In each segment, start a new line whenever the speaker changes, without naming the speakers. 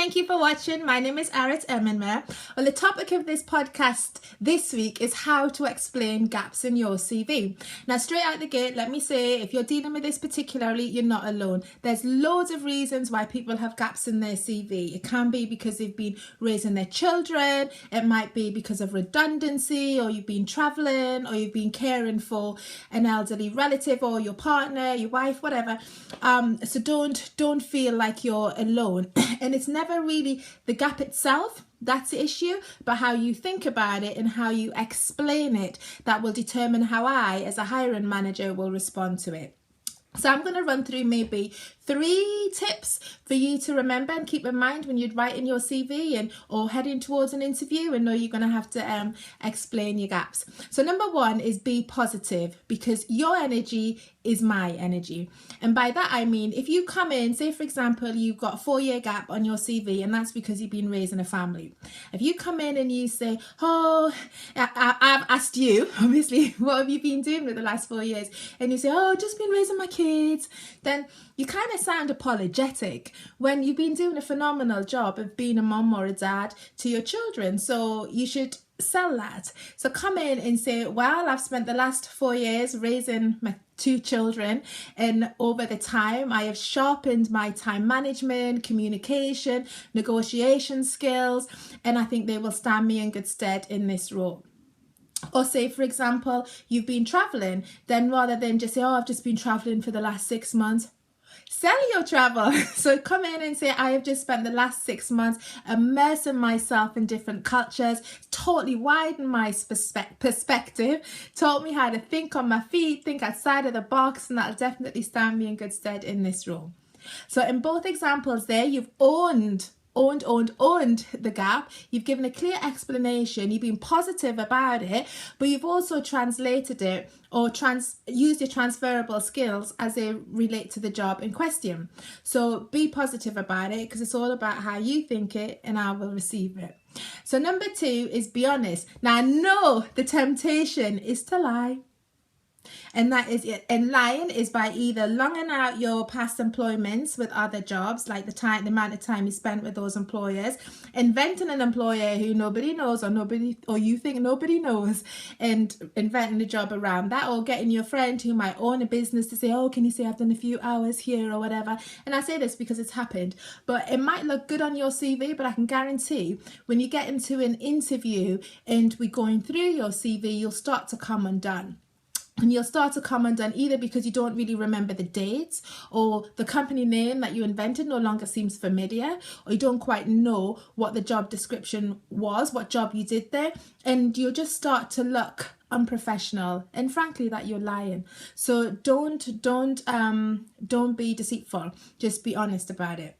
Thank you for watching. My name is Arit Eminue. Well, the topic of this podcast this week is how to explain gaps in your CV. Now, straight out the gate, let me say, if you're dealing with this particularly, you're not alone. There's loads of reasons why people have gaps in their CV. It can be because they've been raising their children. It might be because of redundancy, or you've been traveling, or you've been caring for an elderly relative or your partner, your wife, whatever. So don't feel like you're alone. And it's never really the gap itself that's the issue, but how you think about it and how you explain it that will determine how I, as a hiring manager, will respond to it. So I'm going to run through maybe 3 tips for you to remember and keep in mind when you're writing your CV or heading towards an interview and know you're going to have to explain your gaps. So number 1 is be positive, because your energy is my energy. And by that I mean, if you come in, say for example, you've got a 4-year gap on your CV and that's because you've been raising a family. If you come in and you say, oh, I've asked you, obviously, what have you been doing with the last 4 years? And you say, oh, just been raising my kids. Then you kind of sound apologetic when you've been doing a phenomenal job of being a mum or a dad to your children. So you should sell that. So come in and say, well, I've spent the last 4 years raising my 2 children, and over the time I have sharpened my time management, communication, negotiation skills, and I think they will stand me in good stead in this role. Or say, for example, you've been traveling, then rather than just say, oh, I've just been traveling for the last 6 months, sell your travel. So come in and say, I have just spent the last 6 months immersing myself in different cultures, totally widened my perspective, taught me how to think on my feet, think outside of the box, and that'll definitely stand me in good stead in this role. So in both examples there, you've owned the gap. You've given a clear explanation, you've been positive about it, but you've also translated it or used your transferable skills as they relate to the job in question. So be positive about it, because it's all about how you think it and I will receive it. So number 2 is be honest. Now I know the temptation is to lie. And that is it. And lying is by either longing out your past employments with other jobs, like the amount of time you spent with those employers, inventing an employer who nobody knows or you think nobody knows, and inventing a job around that, or getting your friend who might own a business to say, oh, can you say I've done a few hours here or whatever. And I say this because it's happened, but it might look good on your CV, but I can guarantee when you get into an interview and we're going through your CV, you'll start to come undone. And you'll start to come undone either because you don't really remember the dates, or the company name that you invented no longer seems familiar, or you don't quite know what the job description was, what job you did there, and you'll just start to look unprofessional, and frankly that you're lying. So don't be deceitful, just be honest about it.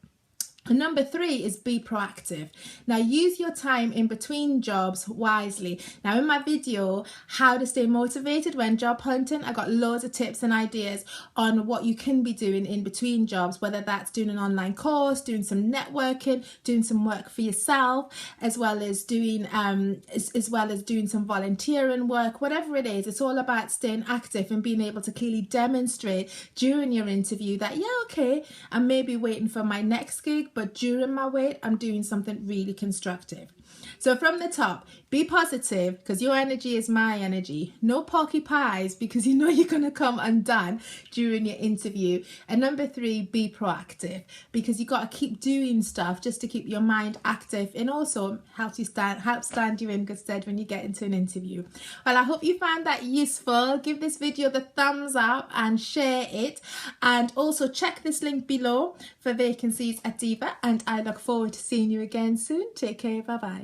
And number 3 is be proactive. Now use your time in between jobs wisely. Now in my video, how to stay motivated when job hunting, I got loads of tips and ideas on what you can be doing in between jobs, whether that's doing an online course, doing some networking, doing some work for yourself, as well as doing some volunteering work, whatever it is. It's all about staying active and being able to clearly demonstrate during your interview that, yeah, okay, I'm maybe waiting for my next gig, but during my wait, I'm doing something really constructive. So from the top, be positive, because your energy is my energy. No porky pies, because you know you're going to come undone during your interview. And number 3, be proactive, because you got to keep doing stuff just to keep your mind active, and also help stand you in good stead when you get into an interview. Well, I hope you found that useful. Give this video the thumbs up and share it. And also check this link below for vacancies at DiVA. And I look forward to seeing you again soon. Take care. Bye-bye.